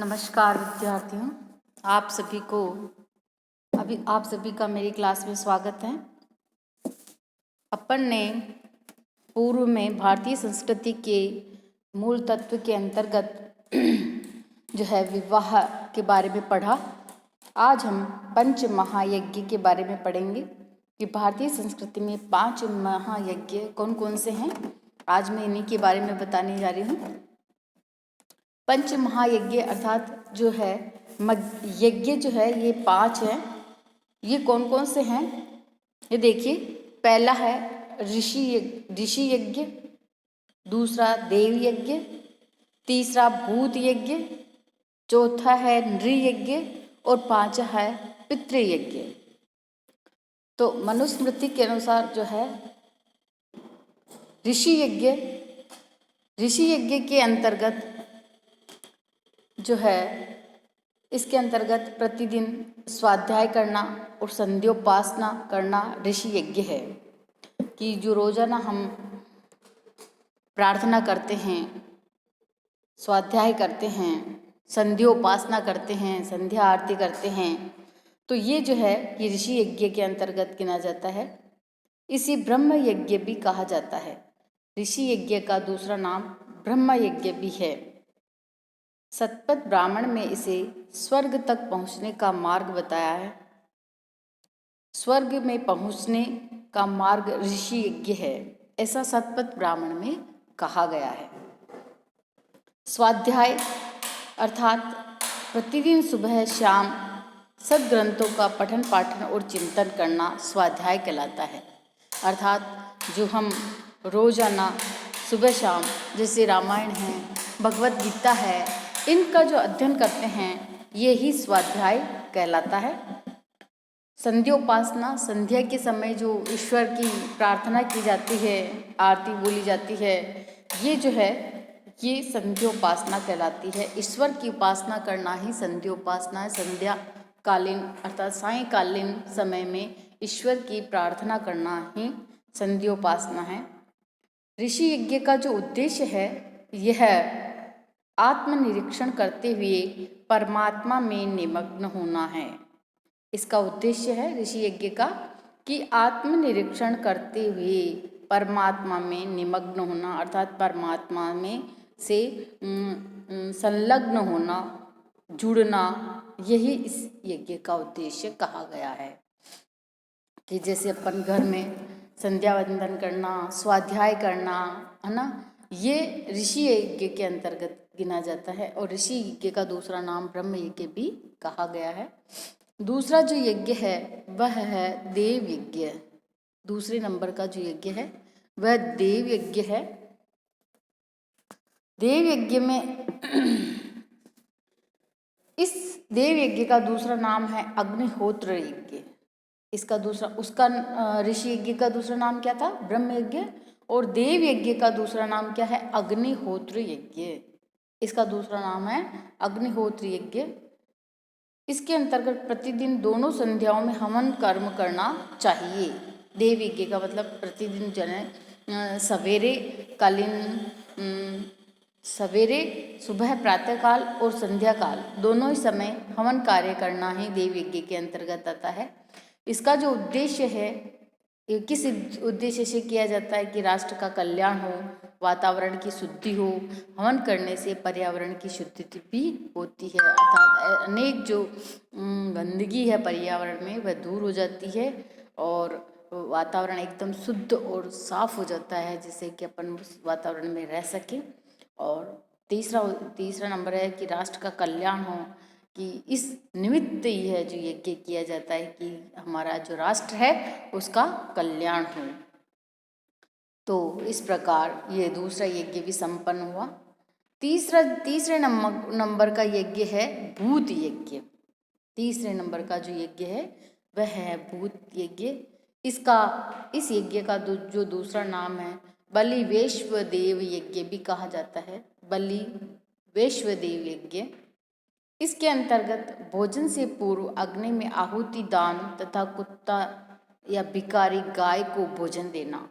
नमस्कार विद्यार्थियों, आप सभी को आप सभी का मेरी क्लास में स्वागत है। अपन ने पूर्व में भारतीय संस्कृति के मूल तत्व के अंतर्गत जो है विवाह के बारे में पढ़ा। आज हम पंच महायज्ञ के बारे में पढ़ेंगे कि भारतीय संस्कृति में 5 महायज्ञ कौन कौन से हैं। आज मैं इन्हीं के बारे में बताने जा रही हूँ। पंच महायज्ञ अर्थात जो है यज्ञ जो है ये 5 हैं। ये कौन कौन से हैं ये देखिए। पहला है ऋषि यज्ञ, दूसरा देव यज्ञ, तीसरा भूत यज्ञ, चौथा है नृ यज्ञ और पांचवा है पितृ यज्ञ। तो मनुस्मृति के अनुसार जो है ऋषि यज्ञ के अंतर्गत जो है इसके अंतर्गत प्रतिदिन स्वाध्याय करना और संध्योपासना करना ऋषि यज्ञ है। कि जो रोजाना हम प्रार्थना करते हैं, स्वाध्याय करते हैं, संध्योपासना करते हैं, संध्या आरती करते हैं, तो ये जो है ये ऋषि यज्ञ के अंतर्गत गिना जाता है। इसे ब्रह्म यज्ञ भी कहा जाता है। ऋषि यज्ञ का दूसरा नाम ब्रह्म यज्ञ भी है। सतपथ ब्राह्मण में इसे स्वर्ग तक पहुँचने का मार्ग बताया है। स्वर्ग में पहुँचने का मार्ग ऋषि यज्ञ है, ऐसा सतपथ ब्राह्मण में कहा गया है। स्वाध्याय अर्थात प्रतिदिन सुबह शाम सद्ग्रंथों का पठन पाठन और चिंतन करना स्वाध्याय कहलाता है। अर्थात जो हम रोजाना सुबह शाम जैसे रामायण है, भगवत गीता है, इनका जो अध्ययन करते हैं ये ही स्वाध्याय कहलाता है। संध्योपासना, संध्या के समय जो ईश्वर की प्रार्थना की जाती है, आरती बोली जाती है, ये जो है ये संध्योपासना कहलाती है। ईश्वर की उपासना करना ही संध्योपासना है। संध्या कालीन अर्थात सायंकालीन समय में ईश्वर की प्रार्थना करना ही संध्योपासना है। ऋषि यज्ञ का जो उद्देश्य है यह आत्मनिरीक्षण करते हुए परमात्मा में निमग्न होना है। इसका उद्देश्य है ऋषि यज्ञ का कि आत्मनिरीक्षण करते हुए परमात्मा में निमग्न होना, अर्थात परमात्मा में से संलग्न होना, जुड़ना, यही इस यज्ञ का उद्देश्य कहा गया है। कि जैसे अपन घर में संध्या वंदन करना, स्वाध्याय करना, है ना, ये ऋषि यज्ञ के अंतर्गत गिना जाता है। और ऋषि यज्ञ का दूसरा नाम ब्रह्म यज्ञ भी कहा गया है। दूसरा जो यज्ञ है वह है देव यज्ञ। दूसरे नंबर का जो यज्ञ है वह देव यज्ञ है। देव यज्ञ में इस देव यज्ञ का दूसरा नाम है अग्निहोत्र यज्ञ। इसका दूसरा उसका ऋषि यज्ञ का दूसरा नाम क्या था? ब्रह्म यज्ञ। और देव यज्ञ का दूसरा नाम क्या है? अग्निहोत्र यज्ञ। इसका दूसरा नाम है अग्निहोत्र यज्ञ। इसके अंतर्गत प्रतिदिन दोनों संध्याओं में हवन कर्म करना चाहिए। देव यज्ञ का मतलब प्रतिदिन जन सवेरे कालीन सवेरे सुबह प्रातःकाल और संध्या काल दोनों ही समय हवन कार्य करना ही देव यज्ञ के अंतर्गत आता है। इसका जो उद्देश्य है ये किस उद्देश्य से किया जाता है कि राष्ट्र का कल्याण हो, वातावरण की शुद्धि हो। हवन करने से पर्यावरण की शुद्धि भी होती है, अर्थात अनेक जो गंदगी है पर्यावरण में वह दूर हो जाती है और वातावरण एकदम शुद्ध और साफ हो जाता है, जिससे कि अपन उस वातावरण में रह सकें। और तीसरा नंबर है कि राष्ट्र का कल्याण हो, कि इस निमित्त ही है जो यज्ञ किया जाता है कि हमारा जो राष्ट्र है उसका कल्याण हो। तो इस प्रकार ये दूसरा यज्ञ भी संपन्न हुआ। तीसरे नंबर का यज्ञ है भूत यज्ञ। तीसरे नंबर का जो यज्ञ है वह है भूत यज्ञ। इस यज्ञ का जो दूसरा नाम है बलि वैश्वदेव यज्ञ भी कहा जाता है। बलि वैश्वदेव यज्ञ। इसके अंतर्गत भोजन से पूर्व अग्नि में आहुति दान तथा कुत्ता या भिखारी गाय को भोजन देना।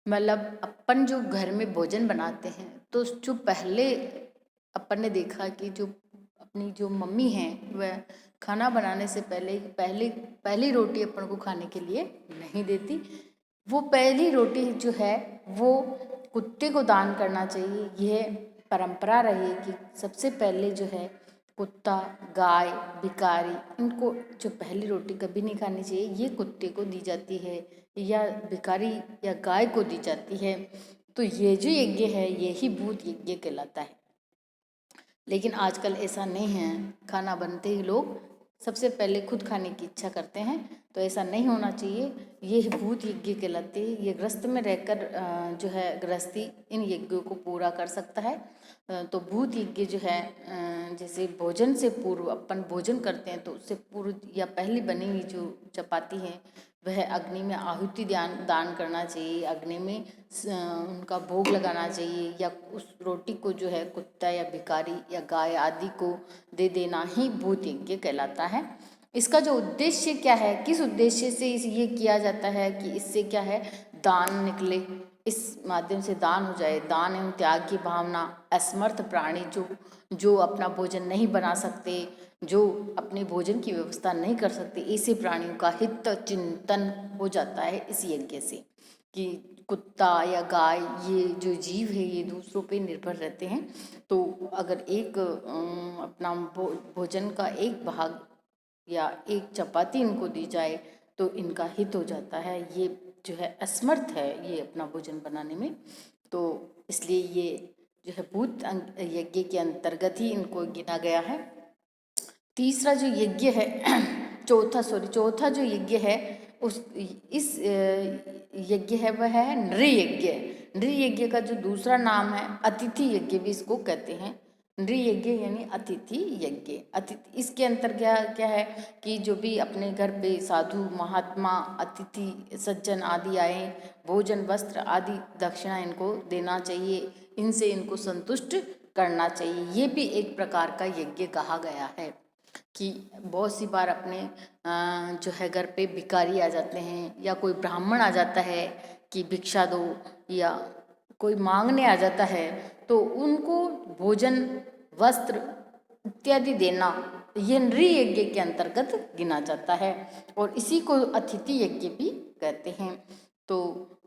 मतलब अपन जो घर में भोजन बनाते हैं तो जो पहले अपन ने देखा कि जो अपनी जो मम्मी हैं वह खाना बनाने से पहली रोटी अपन को खाने के लिए नहीं देती। वो पहली रोटी जो है वो कुत्ते को दान करना चाहिए। यह परंपरा रही है कि सबसे पहले जो है कुत्ता, गाय, भिखारी, इनको जो पहली रोटी कभी नहीं खानी चाहिए, ये कुत्ते को दी जाती है या भिखारी या गाय को दी जाती है। तो ये जो यज्ञ है यही भूत यज्ञ कहलाता है। लेकिन आजकल ऐसा नहीं है, खाना बनते ही लोग सबसे पहले खुद खाने की इच्छा करते हैं, तो ऐसा नहीं होना चाहिए। ये भूत यज्ञ कहलाते हैं। ये गृहस्थ में रहकर जो है गृहस्थी इन यज्ञों को पूरा कर सकता है। तो भूत यज्ञ जो है जैसे भोजन से पूर्व अपन भोजन करते हैं तो उससे पूर्व या पहली बनी हुई जो चपाती है वह अग्नि में आहुति दान करना चाहिए। अग्नि में उनका भोग लगाना चाहिए या उस रोटी को जो है कुत्ता या भिखारी या गाय आदि को दे देना ही भूत यज्ञ कहलाता है। इसका जो उद्देश्य क्या है, किस उद्देश्य से ये किया जाता है कि इससे क्या है, दान निकले, इस माध्यम से दान हो जाए। दान एवं त्याग की भावना, असमर्थ प्राणी जो अपना भोजन नहीं बना सकते, जो अपने भोजन की व्यवस्था नहीं कर सकते, ऐसे प्राणियों का हित चिंतन हो जाता है इस यज्ञ से। कि कुत्ता या गाय ये जो जीव है ये दूसरों पे निर्भर रहते हैं, तो अगर एक अपना भोजन का एक भाग या एक चपाती इनको दी जाए तो इनका हित हो जाता है। ये जो है असमर्थ है ये अपना भोजन बनाने में, तो इसलिए ये जो है भूत यज्ञ के अंतर्गत ही इनको गिना गया है। तीसरा जो यज्ञ है चौथा जो यज्ञ है इस यज्ञ है वह है नृयज्ञ। नृयज्ञ का जो दूसरा नाम है अतिथि यज्ञ भी इसको कहते हैं। नृयज्ञ यानी अतिथि यज्ञ। अतिथि इसके अंतर क्या है कि जो भी अपने घर पे साधु महात्मा अतिथि सज्जन आदि आए, भोजन वस्त्र आदि दक्षिणा इनको देना चाहिए, इनसे इनको संतुष्ट करना चाहिए। ये भी एक प्रकार का यज्ञ कहा गया है। कि बहुत सी बार अपने जो है घर पे भिखारी आ जाते हैं या कोई ब्राह्मण आ जाता है कि भिक्षा दो, या कोई मांगने आ जाता है, तो उनको भोजन वस्त्र इत्यादि देना ये नृयज्ञ के अंतर्गत गिना जाता है और इसी को अतिथि यज्ञ भी कहते हैं। तो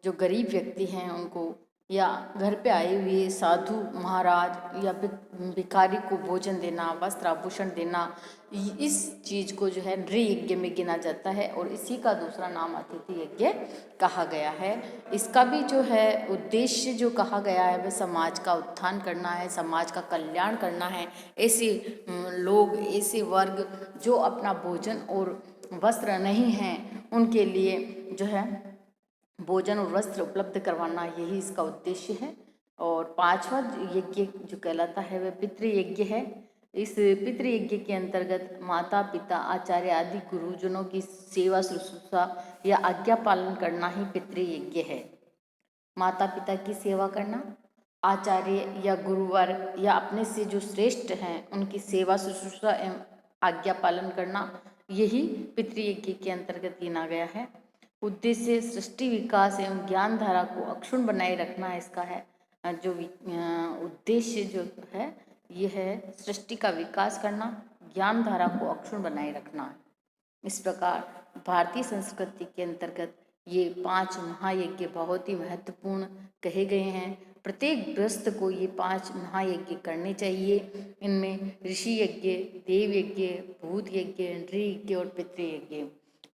जो गरीब व्यक्ति हैं उनको या घर पे आए हुए साधु महाराज या भिखारी को भोजन देना, वस्त्र आभूषण देना, इस चीज को जो है नृयज्ञ में गिना जाता है और इसी का दूसरा नाम अतिथि यज्ञ कहा गया है। इसका भी जो है उद्देश्य जो कहा गया है वह समाज का उत्थान करना है, समाज का कल्याण करना है। ऐसे लोग, ऐसे वर्ग जो अपना भोजन और वस्त्र नहीं हैं उनके लिए जो है भोजन और वस्त्र उपलब्ध करवाना, यही इसका उद्देश्य है। और पांचवा यज्ञ जो कहलाता है वह पितृयज्ञ है। इस पितृयज्ञ के अंतर्गत माता पिता आचार्य आदि गुरुजनों की सेवा शुश्रूषा या आज्ञा पालन करना ही पितृयज्ञ है। माता पिता की सेवा करना, आचार्य या गुरुवर या अपने से जो श्रेष्ठ हैं उनकी सेवा शुश्रूषा एवं आज्ञा पालन करना, यही पितृयज्ञ के अंतर्गत गिना गया है। उद्देश्य सृष्टि विकास एवं ज्ञान धारा को अक्षुण्ण बनाए रखना इसका है। जो उद्देश्य जो है ये है सृष्टि का विकास करना, ज्ञान धारा को अक्षुण्ण बनाए रखना। इस प्रकार भारतीय संस्कृति के अंतर्गत ये 5 महायज्ञ बहुत ही महत्वपूर्ण कहे गए हैं। प्रत्येक गृहस्थ को ये 5 महायज्ञ करने चाहिए। इनमें ऋषि यज्ञ, देव यज्ञ, भूत यज्ञ, नृयज्ञ और पितृयज्ञ।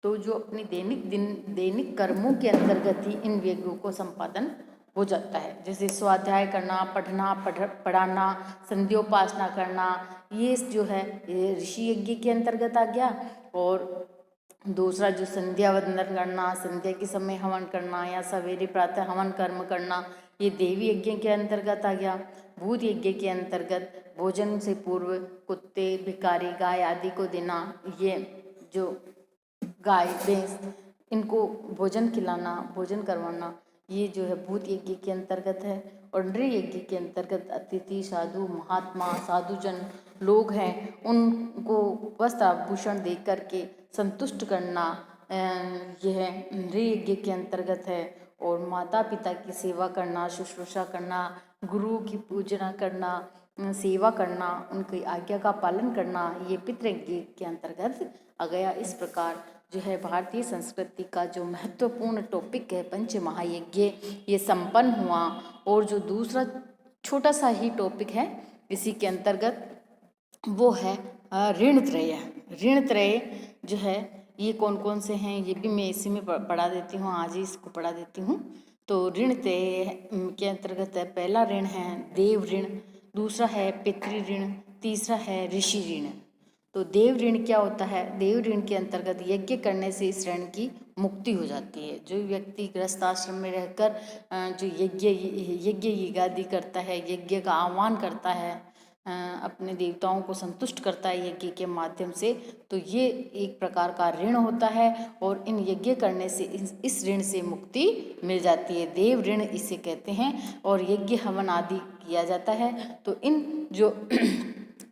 तो जो अपनी दैनिक कर्मों के अंतर्गत ही इन यज्ञों को संपादन हो जाता है। जैसे स्वाध्याय करना, पढ़ना, पढ़ाना, संध्योपासना करना, ये जो है ये ऋषि यज्ञ के अंतर्गत आ गया। और दूसरा जो संध्या वंदन करना, संध्या के समय हवन करना या सवेरे प्रातः हवन कर्म करना, ये देवी यज्ञ के अंतर्गत आ गया। भूत यज्ञ के अंतर्गत भोजन से पूर्व कुत्ते, भिखारी, गाय आदि को देना, ये जो गाय भैंस इनको भोजन खिलाना, भोजन करवाना, ये जो है भूत यज्ञ के अंतर्गत है। और नृयज्ञ के अंतर्गत अतिथि साधु महात्मा साधुजन लोग हैं उनको वस्त्र आभूषण दे करके संतुष्ट करना, यह नृयज्ञ के अंतर्गत है। और माता पिता की सेवा करना, शुश्रूषा करना, गुरु की पूजना करना, सेवा करना, उनकी आज्ञा का पालन करना, ये पितृयज्ञ के अंतर्गत आ गया। इस प्रकार जो है भारतीय संस्कृति का जो महत्वपूर्ण टॉपिक है पंच महायज्ञ, ये संपन्न हुआ। और जो दूसरा छोटा सा ही टॉपिक है इसी के अंतर्गत, वो है ऋण त्रय। ऋण त्रय जो है ये कौन कौन से हैं, ये भी मैं इसी में पढ़ा देती हूँ, आज ही इसको पढ़ा देती हूँ। तो ऋण त्रय के अंतर्गत है, पहला ऋण है देव ऋण, दूसरा है पितृ ऋण, तीसरा है ऋषि ऋण। तो देव ऋण क्या होता है? देव ऋण के अंतर्गत यज्ञ करने से इस ऋण की मुक्ति हो जाती है। जो व्यक्ति गृहस्थ आश्रम में रहकर जो यज्ञ यज्ञादि करता है, यज्ञ का आह्वान करता है, अपने देवताओं को संतुष्ट करता है यज्ञ के माध्यम से, तो ये एक प्रकार का ऋण होता है। और इन यज्ञ करने से इस ऋण से मुक्ति मिल जाती है, देव ऋण इसे कहते हैं। और यज्ञ हवन आदि किया जाता है, तो इन जो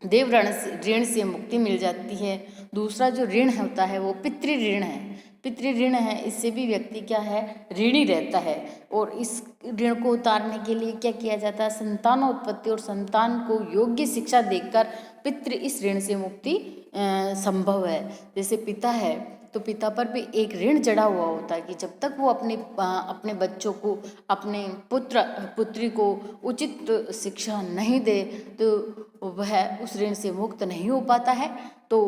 देव ऋण से मुक्ति मिल जाती है। दूसरा जो ऋण होता है वो पितृ ऋण है। पितृ ऋण है, इससे भी व्यक्ति क्या है, ऋणी रहता है। और इस ऋण को उतारने के लिए क्या किया जाता है? संतानोत्पत्ति और संतान को योग्य शिक्षा देकर पितृ इस ऋण से मुक्ति संभव है। जैसे पिता है तो पिता पर भी एक ऋण जड़ा हुआ होता है कि जब तक वो अपने बच्चों को, अपने पुत्री को उचित शिक्षा नहीं दे तो वह उस ऋण से मुक्त नहीं हो पाता है। तो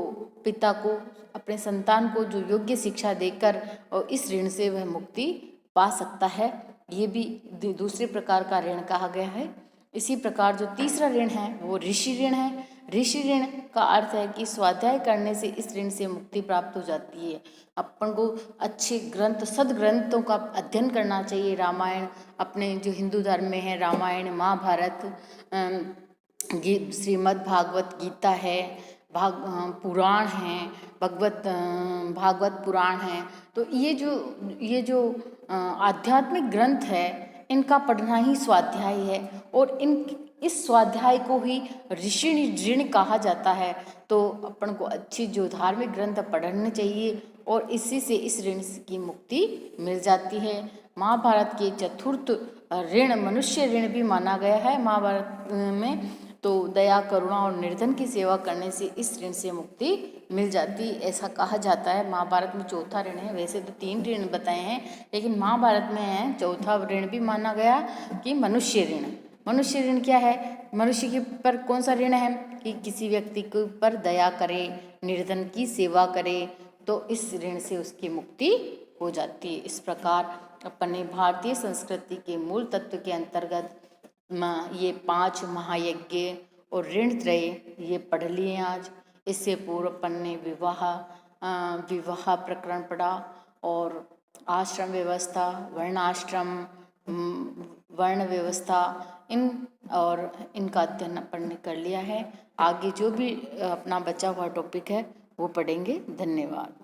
पिता को, अपने संतान को जो योग्य शिक्षा देकर और इस ऋण से वह मुक्ति पा सकता है। ये भी दूसरे प्रकार का ऋण कहा गया है। इसी प्रकार जो तीसरा ऋण है वो ऋषि ऋण है। ऋषि ऋण का अर्थ है कि स्वाध्याय करने से इस ऋण से मुक्ति प्राप्त हो जाती है। अपन को अच्छे ग्रंथ, सद्ग्रंथों का अध्ययन करना चाहिए। रामायण, अपने जो हिंदू धर्म में है रामायण, महाभारत, श्रीमद् भागवत गीता है, पुराण हैं, भागवत पुराण है। तो ये जो आध्यात्मिक ग्रंथ है, इनका पढ़ना ही स्वाध्याय है। और इस स्वाध्याय को ही ऋषि ऋण कहा जाता है। तो अपन को अच्छी जो धार्मिक ग्रंथ पढ़ने चाहिए और इसी से इस ऋण की मुक्ति मिल जाती है। महाभारत के चतुर्थ ऋण मनुष्य ऋण भी माना गया है महाभारत में। तो दया, करुणा और निर्धन की सेवा करने से इस ऋण से मुक्ति मिल जाती, ऐसा कहा जाता है। महाभारत में चौथा ऋण है, वैसे तो 3 ऋण बताए हैं, लेकिन महाभारत में है चौथा ऋण भी माना गया कि मनुष्य ऋण। मनुष्य ऋण क्या है? मनुष्य के पर कौन सा ऋण है कि किसी व्यक्ति के ऊपर दया करे, निर्धन की सेवा करे, तो इस ऋण से उसकी मुक्ति हो जाती है। इस प्रकार अपने भारतीय संस्कृति के मूल तत्व के अंतर्गत ये 5 महायज्ञ और ऋण त्रय ये पढ़ लिए आज। इससे पूर्व अपन ने विवाह प्रकरण पढ़ा और आश्रम व्यवस्था, वर्णाश्रम, वर्ण व्यवस्था, इनका अध्ययन अपन ने कर लिया है। आगे जो भी अपना बचा हुआ टॉपिक है वो पढ़ेंगे। धन्यवाद।